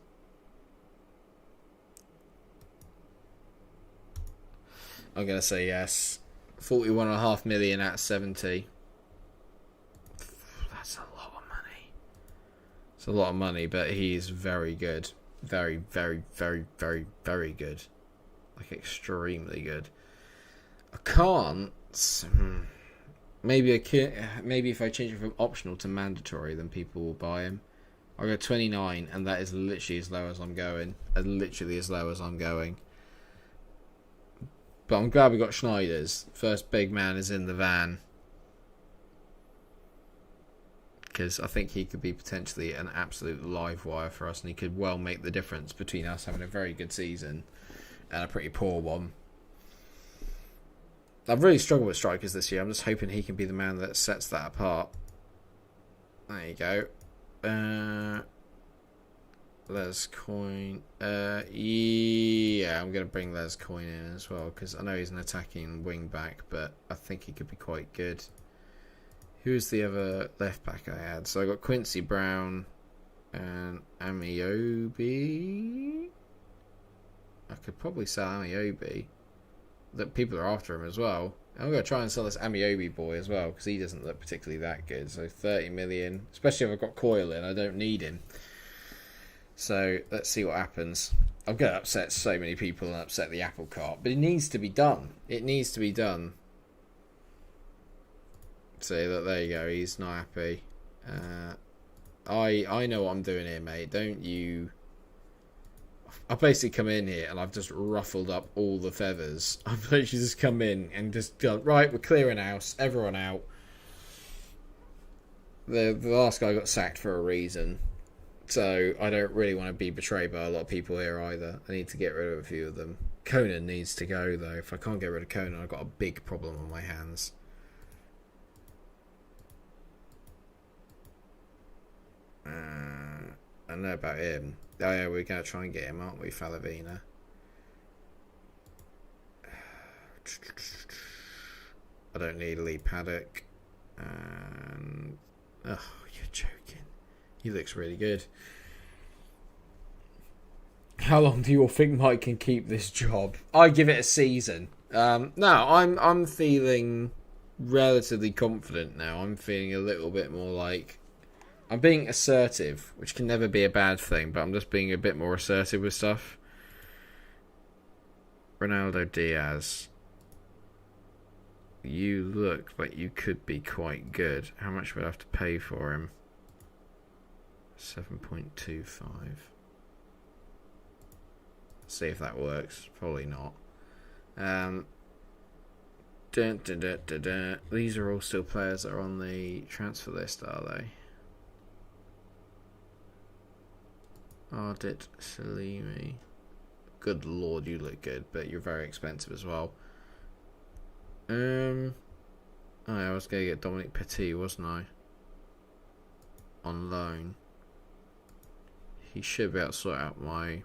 I'm going to say yes. 41.5 million out of 70. That's a lot of money. It's a lot of money, but he's very good. Very, very, very, very, very good. Like, extremely good. I can't... Maybe if I change it from optional to mandatory, then people will buy him. I'll go 29, and that is literally as low as I'm going. But I'm glad we got Schneider's. First big man is in the van. Because I think he could be potentially an absolute live wire for us, and he could well make the difference between us having a very good season and a pretty poor one. I've really struggled with strikers this year. I'm just hoping he can be the man that sets that apart. There you go. Les Coyne. Yeah, I'm going to bring Les Coyne in as well, because I know he's an attacking wing back, but I think he could be quite good. Who's the other left back I had? So I got Quincy Brown and Amiobi. I could probably sell Amiobi. That people are after him as well. I'm going to try and sell this Amiobi boy as well, because he doesn't look particularly that good. So 30 million, especially if I've got Coyle in, I don't need him. So let's see what happens. I'm going to upset so many people and upset the apple cart, but it needs to be done. See that? There you go. He's not happy. I know what I'm doing here, mate. Don't you? I've basically come in here and I've just ruffled up all the feathers. I've literally just come in and just gone, right, we're clearing house, everyone out. The last guy got sacked for a reason. So I don't really want to be betrayed by a lot of people here either. I need to get rid of a few of them. Conan needs to go though. If I can't get rid of Conan, I've got a big problem on my hands. I know about him. Oh yeah, we're going to try and get him, aren't we, Falavina? I don't need Lee Paddock. And... oh, you're joking. He looks really good. How long do you all think Mike can keep this job? I give it a season. No, I'm feeling relatively confident now. I'm feeling a little bit more like I'm being assertive, which can never be a bad thing, but I'm just being a bit more assertive with stuff. Ronaldo Diaz. You look like you could be quite good. How much would I have to pay for him? 7.25. See if that works. Probably not. These are all still players that are on the transfer list, are they? Ardit Salimi. Good lord, you look good, but you're very expensive as well. I was going to get Dominic Petit, wasn't I? On loan. He should be able to sort out my...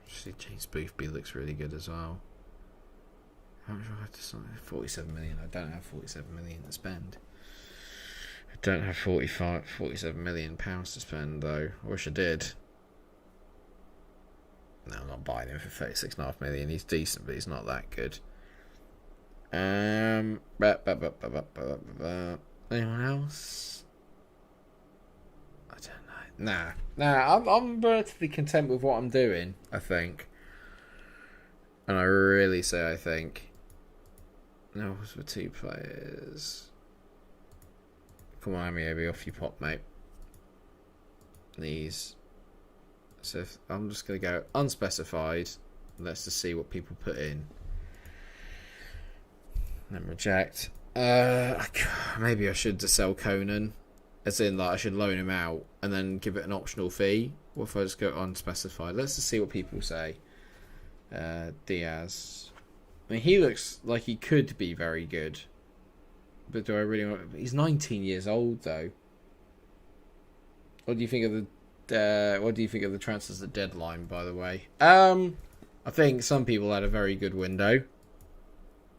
See, James Boothby looks really good as well. How much do I have to sign? 47 million. I don't have 47 million to spend. I don't have 47 million pounds to spend though. I wish I did. No, I'm not buying him for 36.5 million. He's decent, but he's not that good. Anyone else? I don't know. Nah. I'm relatively content with what I'm doing, I think. And I really say I think. No, it was for 2 players. Come on, Amiobi, off you pop, mate. These. So if, I'm just going to go unspecified. Let's just see what people put in. Then reject. Maybe I should just sell Conan. As in, like, I should loan him out and then give it an optional fee. Or if I just go unspecified. Let's just see what people say. Diaz. I mean, he looks like he could be very good. But do I really want... He's 19 years old, though. What do you think of the transfers at deadline, by the way? I think some people had a very good window.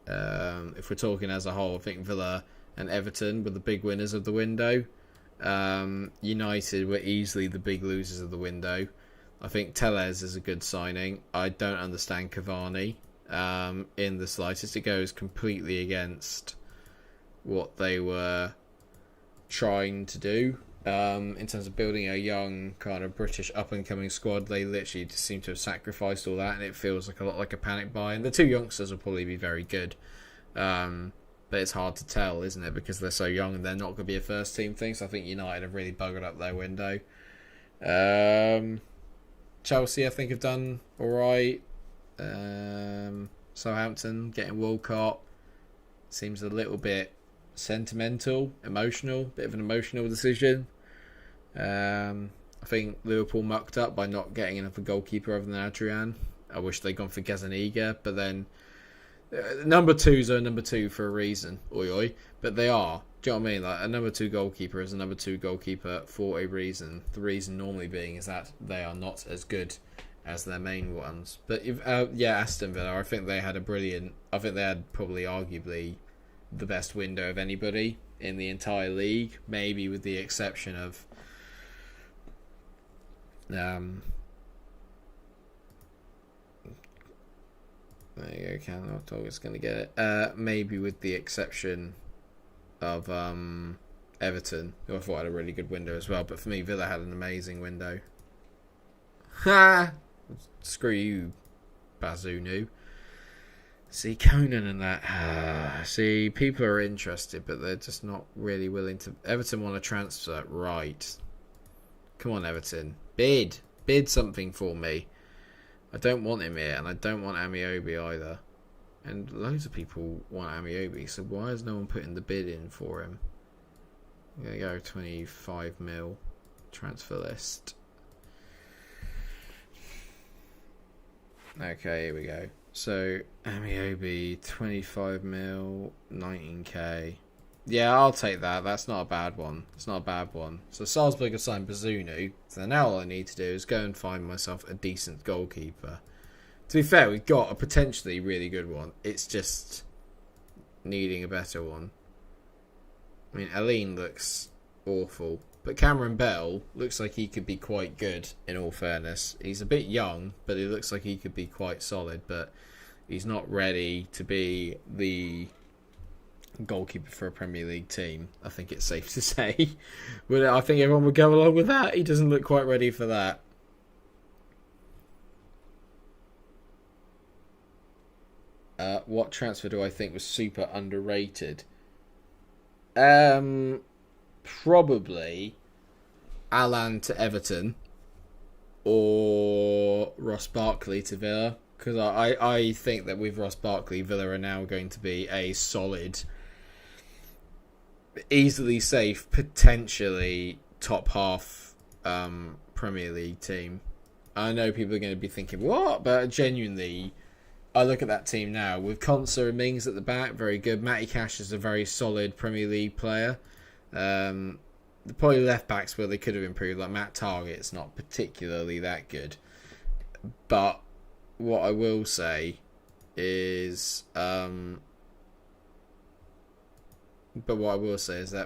If we're talking as a whole, I think Villa and Everton were the big winners of the window. United were easily the big losers of the window. I think Tellez is a good signing. I don't understand Cavani in the slightest. It goes completely against what they were trying to do in terms of building a young kind of British up-and-coming squad. They literally just seem to have sacrificed all that, and it feels like a lot like a panic buy. And the 2 youngsters will probably be very good. But it's hard to tell, isn't it? Because they're so young and they're not going to be a first-team thing. So I think United have really buggered up their window. Chelsea, I think, have done all right. Southampton getting Walcott seems a little bit sentimental, emotional, bit of an emotional decision. I think Liverpool mucked up by not getting enough of a goalkeeper other than Adrian. I wish they'd gone for Gazaniga, but then number 2s are number 2 for a reason. Oi oi, but they are. Do you know what I mean? Like, a number 2 goalkeeper is a number 2 goalkeeper for a reason. The reason normally being is that they are not as good as their main ones. But Aston Villa, I think they had probably arguably the best window of anybody in the entire league, maybe with the exception of there you go, Cam Dog is going to get it. Maybe with the exception of Everton, who I thought had a really good window as well. But for me, Villa had an amazing window. Ha! Screw you, Bazunu. See, Conan and that. See, people are interested, but they're just not really willing to. Everton want to transfer, right? Come on, Everton. Bid something for me. I don't want him here, and I don't want Amiobi either. And loads of people want Amiobi, so why is no one putting the bid in for him? I'm going to go 25 mil transfer list. Okay, here we go. So, Amiobi, 25 mil, 19k. Yeah, I'll take that. That's not a bad one. It's not a bad one. So Salzburg have signed Bazunu. So now all I need to do is go and find myself a decent goalkeeper. To be fair, we've got a potentially really good one. It's just needing a better one. I mean, Aline looks awful. But Cameron Bell looks like he could be quite good, in all fairness. He's a bit young, but he looks like he could be quite solid. But he's not ready to be the goalkeeper for a Premier League team, I think it's safe to say. But I think everyone would go along with that. He doesn't look quite ready for that. What transfer do I think was super underrated? Probably Alan to Everton or Ross Barkley to Villa, because I think that with Ross Barkley, Villa are now going to be a solid, easily safe, potentially top half Premier League team. I know people are going to be thinking, what? But genuinely, I look at that team now with Konsa and Mings at the back, very good. Matty Cash is a very solid Premier League player. Probably left backs where they could have improved, like Matt Targett's not particularly that good. But what I will say is, that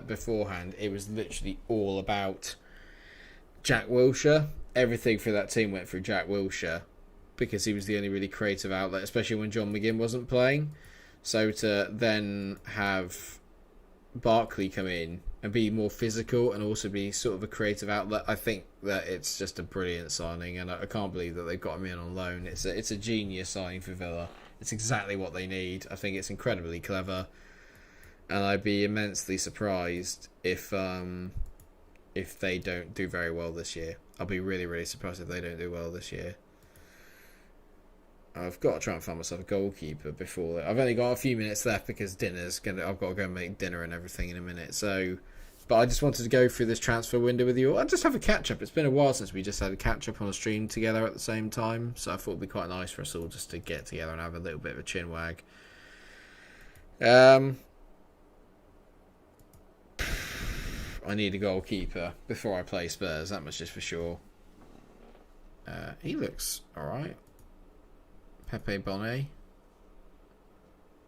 beforehand it was literally all about Jack Wilshere. Everything for that team went through Jack Wilshere because he was the only really creative outlet, especially when John McGinn wasn't playing. So to then have Barkley come in and be more physical and also be sort of a creative outlet, I think that it's just a brilliant signing, and I can't believe that they've got him in on loan. It's a genius signing for Villa. It's exactly what they need. I think it's incredibly clever, and I'd be immensely surprised if they don't do very well this year. I'll be really, really surprised if they don't do well this year. I've got to try and find myself a goalkeeper before. I've only got a few minutes left because I've got to go and make dinner and everything in a minute. So, but I just wanted to go through this transfer window with you. I'll just have a catch up. It's been a while since we just had a catch up on a stream together at the same time. So I thought it'd be quite nice for us all just to get together and have a little bit of a chin wag. I need a goalkeeper before I play Spurs. That much is for sure. He looks alright. Pepe Bonnet.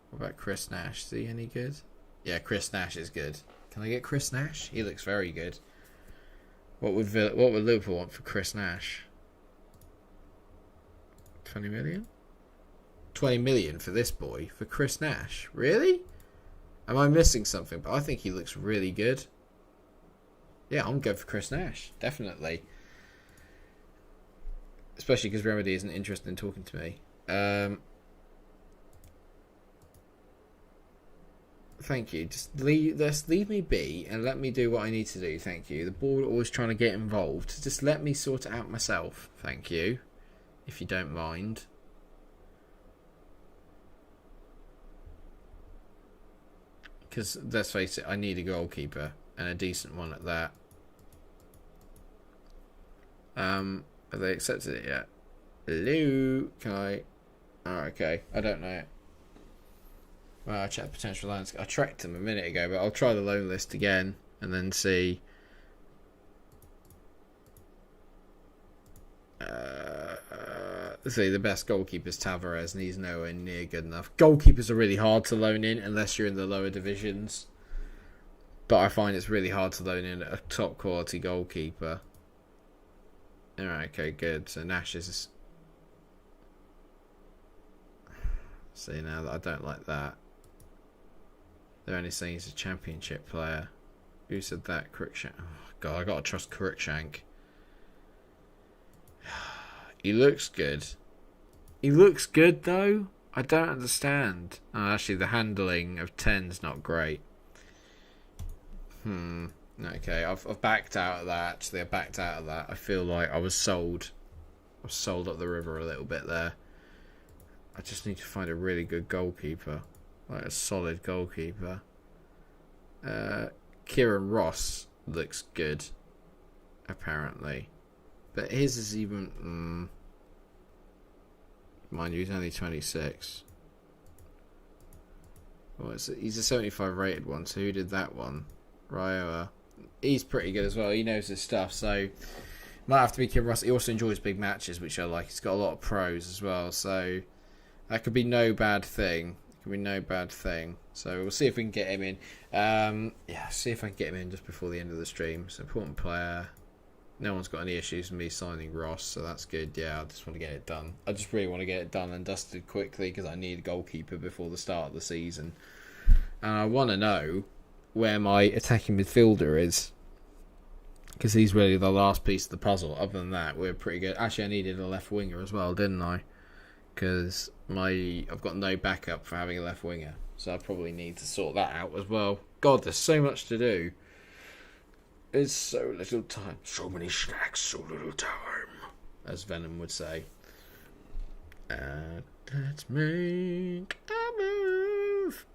What about Chris Nash? Is he any good? Yeah, Chris Nash is good. Can I get Chris Nash? He looks very good. What would Liverpool want for Chris Nash? 20 million? 20 million for this boy? For Chris Nash? Really? Am I missing something? But I think he looks really good. Yeah, I'm good for Chris Nash. Definitely. Especially because Remedy isn't interested in talking to me. Thank you. Just leave me be and let me do what I need to do. Thank you. The board always trying to get involved. Just let me sort it out myself. Thank you. If you don't mind. Because let's face it, I need a goalkeeper and a decent one at that. Have they accepted it yet? Hello? Can I? Oh, okay. I don't know. Well, I checked potential lines. I tracked them a minute ago, but I'll try the loan list again and then see. See, the best goalkeeper is Tavares, and he's nowhere near good enough. Goalkeepers are really hard to loan in unless you're in the lower divisions. But I find it's really hard to loan in a top quality goalkeeper. Alright, okay, good. So Nash is... See, now that I don't like that. They're only saying he's a championship player. Who said that? Cruikshank. Oh, God, I gotta trust Cruikshank. He looks good. He looks good, though. I don't understand. Oh, actually, the handling of 10's not great. Okay, I've backed out of that. Actually, I backed out of that. I feel like I was sold. I was sold up the river a little bit there. I just need to find a really good goalkeeper. Like a solid goalkeeper. Kieran Ross looks good. Apparently. But his is even... Mind you, he's only 26. Well, he's a 75 rated one, so who did that one? Raiola. He's pretty good as well. He knows his stuff, so might have to be Kieran Ross. He also enjoys big matches, which I like. He's got a lot of pros as well, so that could be no bad thing. Could be no bad thing. So we'll see if we can get him in. Yeah, see if I can get him in just before the end of the stream. So important player. No one's got any issues with me signing Ross, so that's good. Yeah, I just want to get it done. I just really want to get it done and dusted quickly because I need a goalkeeper before the start of the season. And I want to know where my attacking midfielder is, because he's really the last piece of the puzzle. Other than that, we're pretty good. Actually, I needed a left winger as well, didn't I? Because I've got no backup for having a left winger, so I probably need to sort that out as well. God, there's so much to do. It's so little time. So many snacks, so little time, as Venom would say. Let's make a move.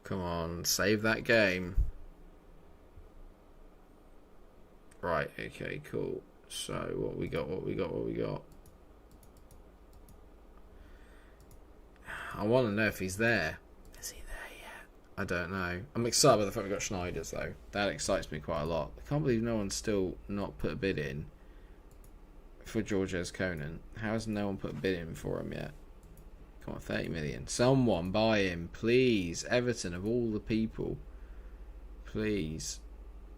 Come on, save that game. Right, okay, cool. So, what we got? I want to know if he's there. Is he there yet? I don't know. I'm excited by the fact we got Schneider's, though. That excites me quite a lot. I can't believe no one's still not put a bid in for Georges Conan. How has no one put a bid in for him yet? Come on, 30 million. Someone buy him, please. Everton, of all the people. Please.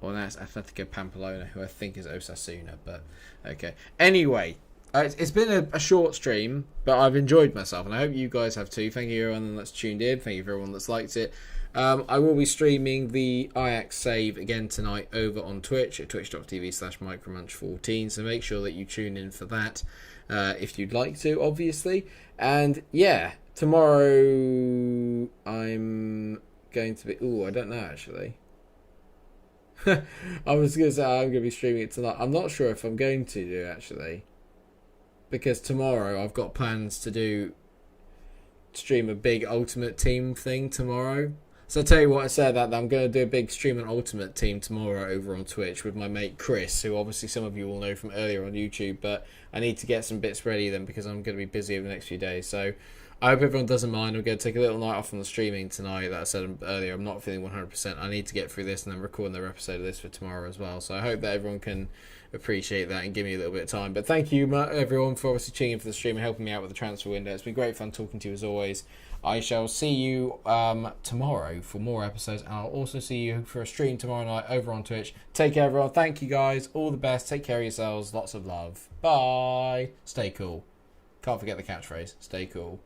Well, that's Atletico Pamplona, who I think is Osasuna, but okay. Anyway, it's been a short stream, but I've enjoyed myself, and I hope you guys have too. Thank you everyone that's tuned in. Thank you for everyone that's liked it. I will be streaming the Ajax save again tonight over on Twitch at twitch.tv/micromunch14, so make sure that you tune in for that if you'd like to, obviously. And yeah, tomorrow I'm going to be... Ooh, I don't know, actually. I was going to say I'm going to be streaming it tonight. I'm not sure if I'm going to do, actually. Because tomorrow I've got plans to stream a big Ultimate Team thing tomorrow. So I'll tell you what, I said that I'm going to do a big stream on Ultimate Team tomorrow over on Twitch with my mate Chris, who obviously some of you will know from earlier on YouTube, but I need to get some bits ready then because I'm going to be busy over the next few days. So I hope everyone doesn't mind. I'm going to take a little night off from the streaming tonight. That I said earlier, I'm not feeling 100%. I need to get through this and then record another episode of this for tomorrow as well. So I hope that everyone can appreciate that and give me a little bit of time. But thank you, everyone, for obviously tuning in for the stream and helping me out with the transfer window. It's been great fun talking to you as always. I shall see you tomorrow for more episodes, and I'll also see you for a stream tomorrow night over on Twitch. Take care, everyone. Thank you, guys. All the best. Take care of yourselves. Lots of love. Bye. Stay cool. Can't forget the catchphrase. Stay cool.